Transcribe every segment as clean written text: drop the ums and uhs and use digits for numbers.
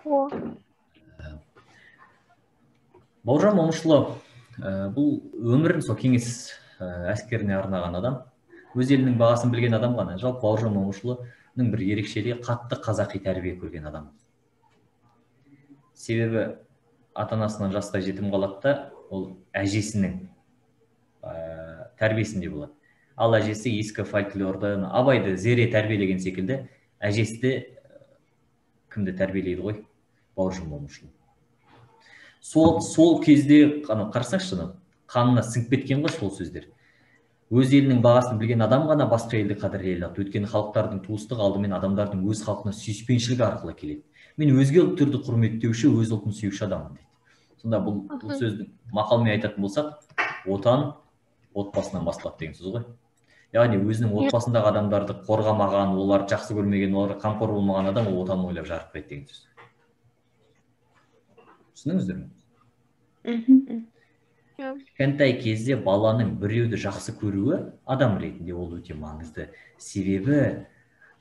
О, Бауыржан Момышұлы бұл өмірін сол кеңес әскеріне арнаған адам, өз елінің бағасын білген адам ғана. Жалпы Бауыржан Момышұлының бір ерекшелігі қатты қазақи тәрбие көрген адам. Себебі ата-анасынан жасқа жетім қалады да, ол әжесінің тәрбиесінде болады. Ал әжесі ескі фольклорды, Абайды зере тәрбиелеген секілді, әжесі де кімді тәрбиелейді ғой? Бауыржан Момышұлы. Сол кезде қарасаңызшы, қанына сіңіп кеткен ғой сол сөздер. Өз елінің бағасын білген адам ғана басқа елді қадірлей алады. Өйткені халықтардың туыстығы алдымен адамдардың өз халқына сүйіспеншілігі арқылы келеді. Мен өзге ұлттарды құрметтеуші, өз ұлтын сүйуші адаммын дейді. Сонда бұл сөзді мақалмен айтатын болсақ, отан отбасынан басталады деген сөз ғой. Яғни өзінің отбасындағы адамдарды қорғамаған, оларды жақсы көрмеген, оларға қамқор болмаған адам ол отанын ойлап жарытпайды деген сөз. Түсініңіздер ме? Кішкентай кезде баланың біреуді жақсы көруі адам ретінде ол өте маңызды. Себебі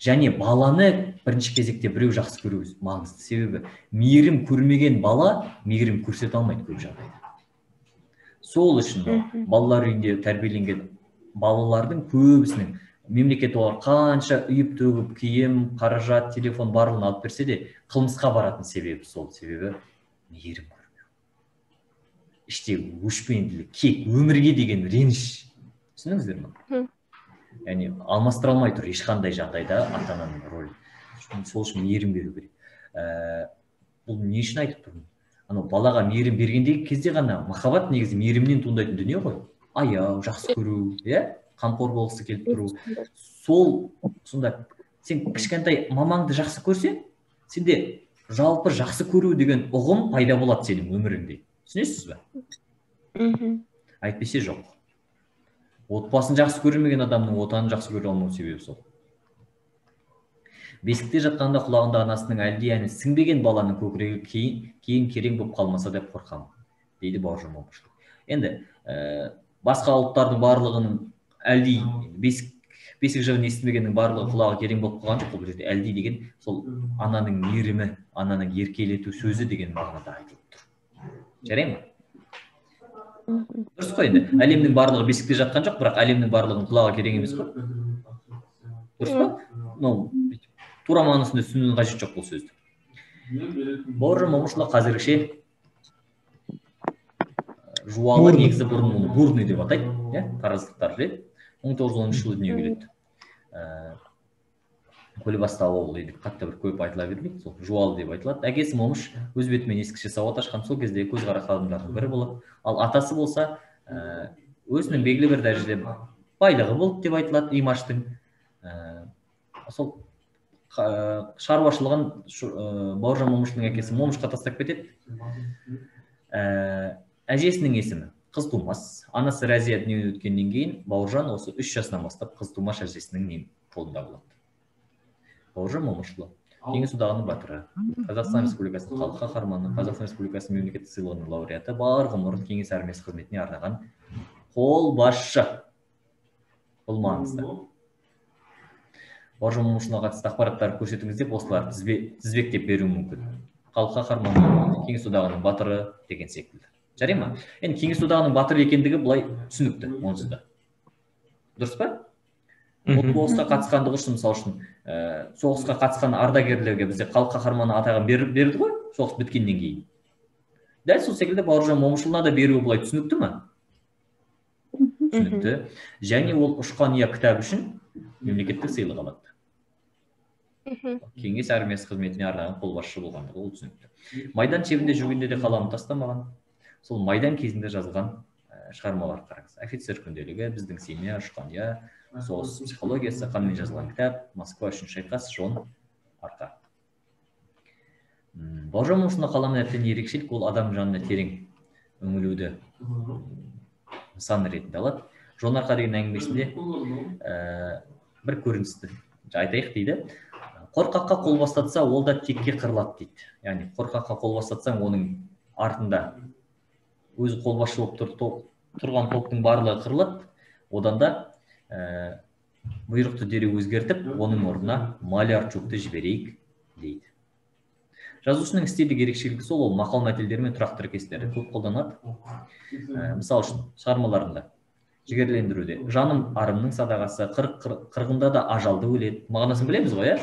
және баланы бірінші кезекте біреу жақсы көруі маңызды. Себебі мейірім көрмеген бала мейірім көрсете алмайды көп жағдайда. Сол үшін балалар үйінде тәрбиеленген балалардың көбісінің мемлекет олар қанша үйіп төгіп киім, қаражат, телефон барлығын алып берсе де қылмысқа баратын себебі сол. Себебі мейірім көрмеу. Іштегі өшпенділік, кек, өмірге деген реніш. Түсініңіздер ме? Яғни алмастыра алмай тұр ешқандай жағдайда ата-ананың рөлі. Сол үшін мейірім беру керек. Бұл не үшін айтып тұрмын? Анау балаға мейірім бергендегі кезде ғана махаббат негізі мейірімнен туындайтын дүние ғой. Аяу, жақсы көру, қамқор болғысы келіп тұру. Сонда сен кішкентай мамаңды жақсы көрсең, сенде жалпы жақсы көру деген ұғым пайда болады сенің өміріңде. Түсінесіз бе? Әйтпесе жоқ. Отбасын жақсы көрмеген адамның отанын жақсы көре алмау себебі сол. Бесікте жатқанда құлағында анасының әлди әні сіңбеген баланың көкірегі кейін керең болып қалмаса деп қорқамын, дейді Бауыржан Момышұлы. Енді басқа ұлттардың барлығының әлди бесік жырын естімегеннің барлығы құлағы керең болып қалған жоқ. Бұл жерде әлди деген сол ананың мейірімі, ананың еркелету сөзі деген мағынада айтылып тұр. Жарай ма? Дұрыс қой енді. Әлемнің барлығы бесікте жатқан жоқ, бірақ әлемнің барлығының құлағы керең емес қой. Дұрыс па? Тура мағынасында түсінудің қажеті жоқ бұл сөзді. Бауыржан Момышұлы қазіргіше жуалы, негізі бұрын оны бурный деп атайды, тараздықтар біледі. 1910 жылы дүниеге келеді. Көлбастау ауылы дейді, қатты бір көп айтыла бермейді, сол жуалы деп айтылады. Әкесі Момыш өз бетімен ескіше сауат ашқан, сол кезде көзқара адамдардың бірі болып, ал атасы болса өзінің белгілі бір дәрежеде байлығы болды деп айтылады, Имаштың. Сол шаруашылығын Бауыржан Момышұлының әкесі Момышқа тастап кетеді. Әжесінің есімі Қызтумаш. Анасы Рәзия дүниеден өткеннен кейін Бауыржан осы 3 жасынан бастап Қызтумаш әжесінің қолында болады. Бауыржан Момышұлы Кеңес одағының батыры, Қазақстан Республикасының халық қаһарманы, Қазақстан Республикасының мемлекеттік сыйлығының лауреаты, бар ғұмырын кеңес армиясы қызметіне арнаған қолбасшы. Бұл маңызды. Бауыржан Момышұлына қатысты ақпараттарды көрсетіңіз деп осыларды тізбектеп беруі мүмкін. Халық қаһарманы, Кеңес одағының батыры деген секілді. Жарай ма? Енді Кеңес одағының батыры екендігі былай түсінікті, онсыз да. Дұрыс па? Соғысқа қатысқандығы үшін, мысалы үшін, соғысқа қатысқан ардагерлерге бізде халық қаһарманы атағын берді ғой, соғыс біткеннен кейін. Дәл сол секілді Бауыржан Момышұлына да беруі былай түсінікті ме? Түсінікті. Және ол ұшқан ұя кітабы үшін мемлекеттік сыйлық алады. Кеңес армиясы қызметіне арнаған қолбасшы болғандығы ол түсінікті. Майдан шебінде жүргенде де қаламын тастамаған. Сол майдан кезінде жазылған шығармалар қараңыз. Офицер күнделігі, біздің семья, ұшқан ұя, соғыс психологиясы, қанмен жазылған кітап, Москва үшін шайқас, жон, арқа. Бауыржан Момышұлының қаламын әбден ерекшелік, ол адам жанына терең үңілуді нысан ретінде алады. Жон арқа деген әңгімесінде бір көріністі айтайық дейді. Қорқаққа қол бастатса, ол да текке қырылады дейді. Яғни қорқаққа қол бастатсаң, оның артында өзі қолбасшы болып тұрған топтың барлығы қырылады. Одан да бұйрықты дереу өзгертіп, оның орнына Малярчукты жіберейік дейді. Жазушының стильдік ерекшелігі сол, ол мақал мәтелдер мен тұрақты тіркестері көп қолданады. Мысалы үшін шығармаларында жігерлендіруде жаным арымның садағасы, қырғында да ажалды өледі, мағынасын білеміз ғой,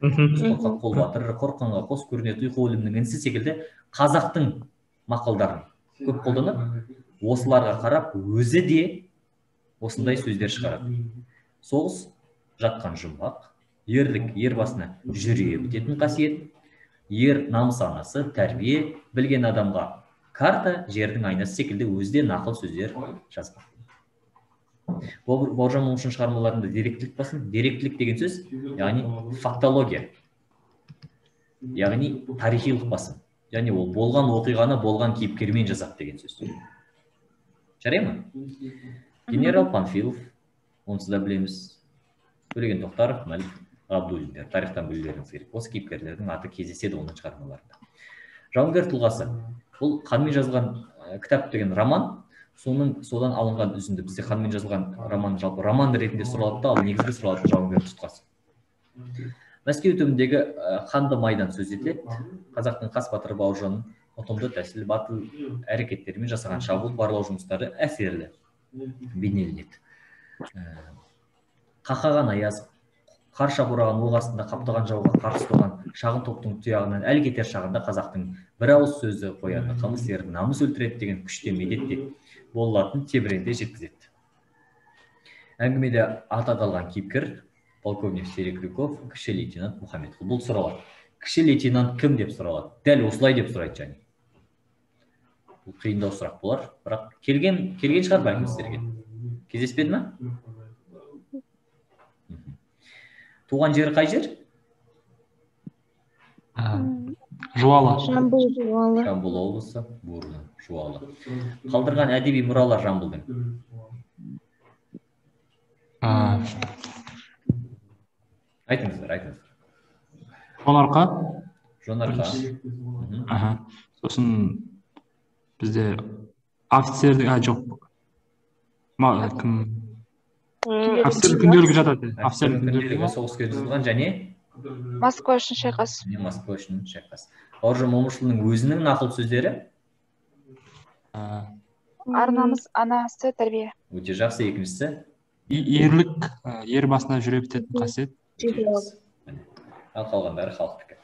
қорқақ қол батыр, қорыққанға қос көрінеді ұйқы өлімнің інісі секілді қазақтың мақалдарын көп қолданады. Осыларға қарап өзі де осындай сөздер шығарады. Соғыс жатқан жұмбақ, ерлік ер басына жүре бітетін қасиет, ер намыс анасы, тәрбие, білген адамға карта, жердің айнасы секілді өзде нақыл сөздер жазған. Бауыржан Момышұлының шығармаларында деректілік басым. Деректілік деген сөз, яғни фактология, яғни тарихилық басым. Яғни ол болған оқиғаны болған кейіпкермен жазады деген сөз. Жарай ма? Генерал Панфилов, онсыз да білеміз. Төлеген Тоқтаров, Мәлік Ғабдуллиндер, тарихтан білулеріңіз керек. Осы кейіпкерлердің аты кездеседі оның шығармаларында. Жауынгер тұлғасы. Бұл қанмен жазылған кітап деген роман. Содан алынған үзінді. Бізде қанмен жазылған роман жалпы роман ретінде сұралады, ал негізгі сұралатын жауынгер тұтқасы. Мәскеу түбіндегі қанды майдан сөз етіледі. Қазақтың қас батыры Бауыржанның ұтымды тәсіл батыл әрекеттерімен жасаған шабуыл барлау жұмыстары әсерлі бейнеленеді. Қақаған аяз, қарша бораған оқ астында қаптаған жауға қарсы тұрған шағын топтың тұяғынан әл кетер шағында қазақтың бір ауыз сөзі қояды, қылмыс ерді, намыс өлтіреді деген күште медетте болатын тебіренте жеткізеді. Әңгімеде аты аталған кейіпкер полковник Серебряков, кіші лейтенант Мұхамедқұл. Бұл сұралады. Кіші лейтенант кім деп сұралады? Дәл осылай деп сұрайды және. Бұл қиындау сұрақ болар, бірақ келген шығар бәлкім сіздерге. Кездеспеді ме? Туған жері қай жер? Жуалы. Жамбыл облысы, Бурны, Жуалы. Қалдырған әдеби мұралар Жамбылдың? Айтыңыздар. Жонарқа. Сосын бізде офицердің, жоқ. Офицерлік күнделігі жатады. Офицерлік күнделігі соғыс кезінде жазылған және Москва үшін шайқас. Москва үшін шайқас. Бауыржан Момышұлының өзінің нақыл сөздері? Ар намыс анасы тәрбие. Өте жақсы. Екіншісі? Ерлік, ер басына жүре бітетін қасиет. Ал қалғандары халықтікі.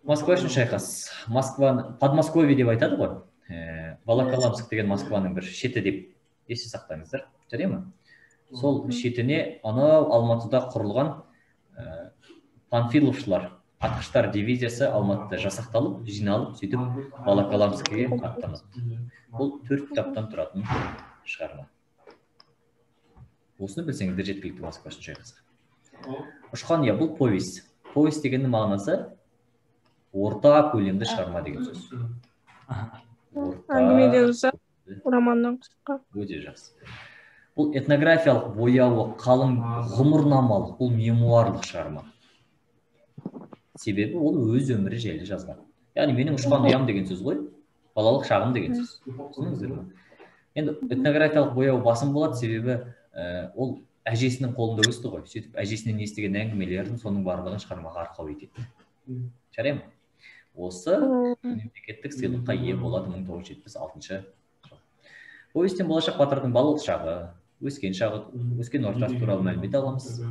Москва үшін шайқас. Подмосковье деп айтады ғой. Волоколамск деген Москваның бір шеті деп есте сақтаңыздар. Жарай ма? Сол шетіне анау Алматыда құрылған панфиловшылар, атқыштар дивизиясы Алматыда жасақталып, жиналып, сөйтіп Волоколамскіге аттанады. Бұл 4 кітаптан тұратын шығарма. Осыны білсеңіздер жеткілікті Москва үшін шайқасқа. Ұшқан я, бұл повесть. Повесть дегеннің мағынасы орта көлемді шығарма деген сөз. Әңгімеден ұзақ, романнан қысқа. Өте жақсы. Бұл этнографиялық, бояуы, қалың, ғұмырнамалық, бұл мемуарлық шығарма. Себебі ол өз өмірі жайлы жазған. Яғни менің ұшқан ұям деген сөз ғой, балалық шағым деген сөз. Түсініңіздер ме? Енді этнографиялық бояуы басым болады, себебі ол әжесінің қолында өсті ғой. Сөйтіп әжесінен естіген әңгімелердің соның барлығын шығармаға арқау етеді. Жарай ма? Осы мемлекеттік сыйлыққа ие болады 1976 жыл. Повестен болашақ батырдың балалық шағы, өскен ортасы туралы мәлімет аламыз.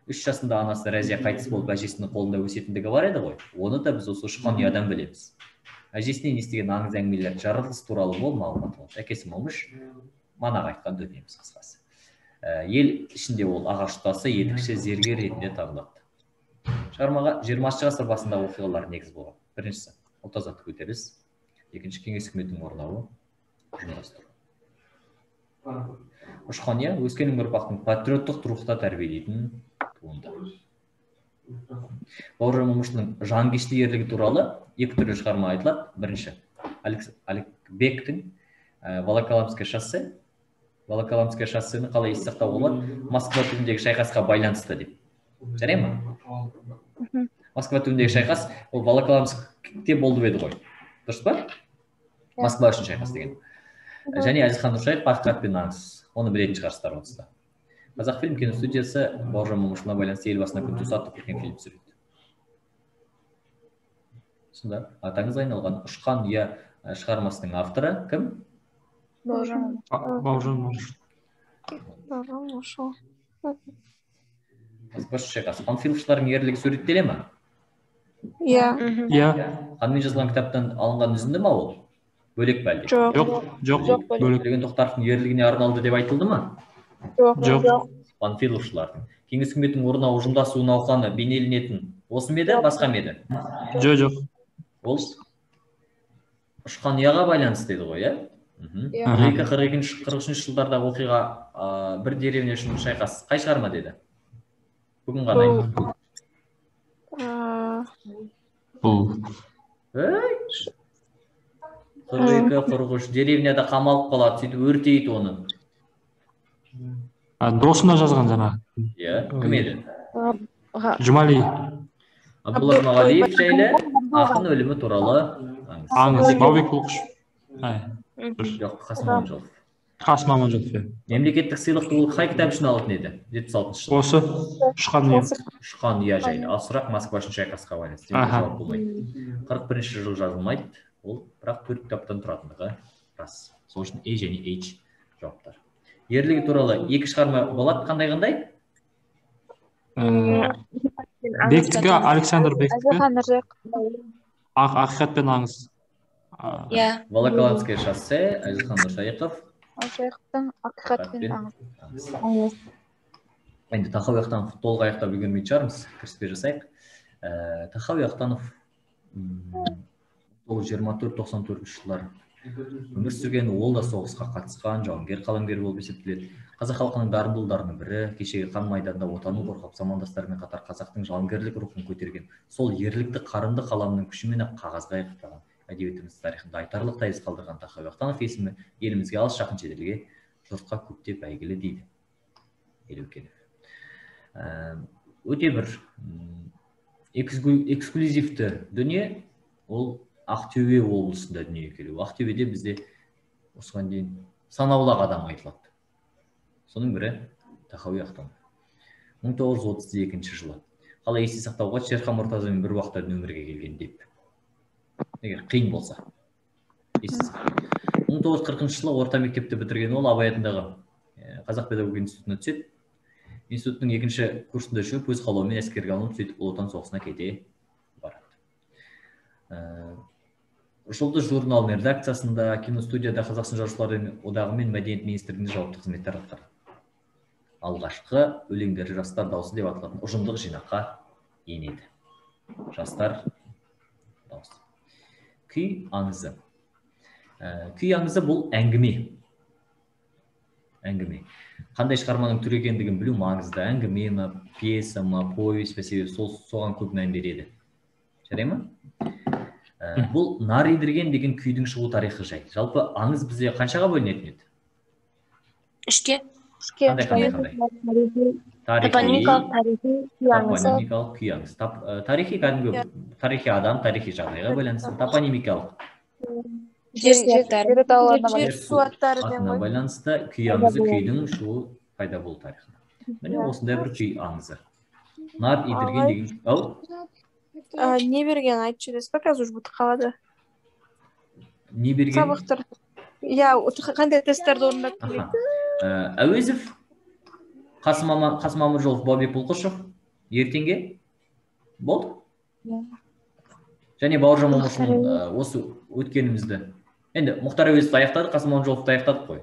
3 жасында анасы Рәзия қайтыс болып әжесінің қолында өсетіндігі бар еді ғой. Оны да біз осы ұшқан ұядан білеміз. Әжесінен естіген аңыз әңгімелер жаратылыс туралы мол мағлұмат алады. Әкесі Момыш манағы айтқан дүниеміз қысқасы. Ел ішінде ол ағаш ұстасы, етікші, зергер ретінде табылады. Шығармаға 20 ғасыр басындағы оқиғалар негіз болған. Біріншісі ұлт-азаттық көтеріліс, екінші кеңес үкіметінің орнауы, ұйымдастыру. Ұшқан я, өскелең ұрпақтың патриоттық рухта тәрбиелейтін туынды. Бауыржан Момышұлының жанкешті ерлігі туралы 2 түрлі шығарма айтылады. Бірінші, Аликбектің Волоколамское шоссе. Волоколамское шоссені қалай есте сақтауға болады? Москва түбіндегі шайқасқа байланысты деп. Жарай ма? Москва түбіндегі шайқас ол Волоколамскте болды еді ғой. Дұрыс па? Москва үшін шайқас деген. Және Әзілхан Нұршайықов «Ақиқат пен аңыз». Оны білетін шығарсыздар онсызда. Қазақфильм киностудиясы Бауыржан Момышұлына байланысты елбасына күн туса атты көркем фильм түсіреді. сонда атаңыз айналған ұшқан ұя шығармасының авторы кім? Бауыржан. Бауыржан. Басқаша шайқас. Панфиловшылардың ерлігі суреттеле ме? Иә. Иә. Ханмен жазылған кітаптан алынған үзінді ма ол? Бөлек бе әлде? Жоқ, бөлек. Төлеген Тоқтаровтың ерлігіне арналды деп айтылды ма? Жоқ. Панфиловшылардың. Кеңес үкіметінің орнына ұжымдасу науқаны бейнеленетін осы ма еді, басқа ма еді? Жоқ. Ол ұшқан ұяға байланысты еді ғой, иә? 42-43 жылдардағы оқиға бір деревня үшін шайқас қай шығарма деді? Бүгін ғана айтты. Бұл 42-43 деревняда қамалып қалады, сөйтіп өртейді оны. Досына жазған жаңа. Иә, кім еді? Жұмали. Абдулла Жұмағалиев жайлы ақын өлімі туралы Аңыз. Баубек Бұлқыш. Жоқ, Қасым Аманжолов. Қасым Аманжолов. Мемлекеттік сыйлықты ол қай кітап үшін алатын еді? 76 жыл. Осы ұшқан ұя. Ұшқан ұя жайлы. Ал сұрақ Москва үшін шайқасқа байланысты. Жауап болмайды. 41 жыл жазылмайды. Ол бірақ 4 кітаптан тұратындығы рас. Сол үшін A және H жауаптар. Ерлігі туралы 2 шығарма болады, қандай? Бектігі, Александр Бектігі. Әзілхан Нұржайық. Ақиқат пен аңыз. Волоколамское шоссе, Әзілхан Нұржайықов. Нұржайықтың Ақиқат пен аңыз. Енді Тахауи Ахтанов толық аяқтап үлгермейтін шығармыз, кіріспе жасайық. Тахауи Ахтанов 24-94 жылдар өмір сүрген, ол да соғысқа қатысқан жауынгер қаламгер болып есептеледі. Қазақ халқының дарынды ұлдарының бірі, кешегі қан майданда отанын қорғап, замандастарымен қатар қазақтың жауынгерлік рухын көтерген, сол ерлікті қарымды қаламның күшімен қағазға айғақтаған, әдебиетіміз тарихында айтарлықтай із қалдырған Тахауи Ахтанов есімі елімізге алыс жақын шетелге жұртқа көптеп әйгілі дейді Елеукенов. Өте бір эксклюзивті дүние, ол Ақтөбе облысында дүниеге келу. Ақтөбеде бізде осыған дейін санаулы адам айтылады. Соның бірі Тахауи Ахтанов. 1932 жылы. Қалай есте сақтауға, Шерхан Мұртазамен бір уақытта өмірге келген деп. Егер қиын болса. 1940 жылы орта мектепті бітірген ол Абай атындағы Қазақ педагогика институтына түседі. Институттың екінші курсында жүріп, өз қалауымен әскерге алынып, сөйтіп Ұлы Отан соғысына кете барады. Жұлдыз журналының редакциясында, киностудияда Қазақстан Жазушылар одағы мен Мәдениет министрлігінде жауапты қызметтер атқарды. Алғашқы өлеңдері жастар дауысы деп аталатын ұжымдық жинаққа енеді. Жастар дауысы. Күй аңызы. Күй аңызы бұл әңгіме. Қандай шығарманың түрі екендігін білу маңызды. Әңгіме ме, пьеса ма, повесть себебі соған көп мән береді. Жарай ма? Бұл нар едірген деген күйдің шығу тарихы жай. Жалпы аңыз бізде қаншаға бөлінетін еді? Үшке. Қандай? Топонимикалық күй аңыз. Тарихи кәдімгі тарихи адам, тарихи жағдайға байланысты. Топонимикалық атына байланысты күй аңызы күйдің шығу пайда болу тарихына. Міне осындай бір күй аңызы. Нар едірген деген... Не берген айтшы десіз ба, қазір ұжбыты қалады. Не берген? Сабақтар. Иә, қандай тесттерді орындап келеді? Әуезов, Қасым Аманжолов, Баубек Бұлқышев, ертеңге болды. Және Бауыржан Момышұлының осы өткенімізді. Енді Мұхтар Әуезовті аяқтадық, Қасым Аманжоловты аяқтадық қой.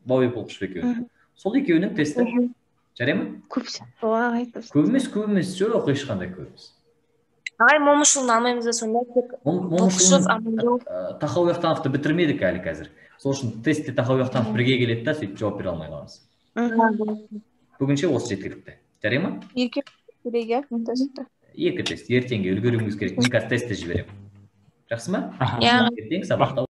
Баубек Бұлқышев екеуі. Сол екеуінің тесті. Жарай ма? Көбіміз, жоқ ешқандай көбіміз. Ағай, Момышұлын алмаймыз да сонда. Тахауи Ахтановты бітірмедік әлі қазір. Сол үшін тестте Тахауи Ахтанов бірге келеді да, сөйтіп жауап бере алмай қаламыз. Бүгінше осы жеткілікті. Жарай ма? Екі тест, ертеңге үлгеруіміз керек. Мен қазір тестті жіберемін. Жақсы ма? Иә. Ертең сабақта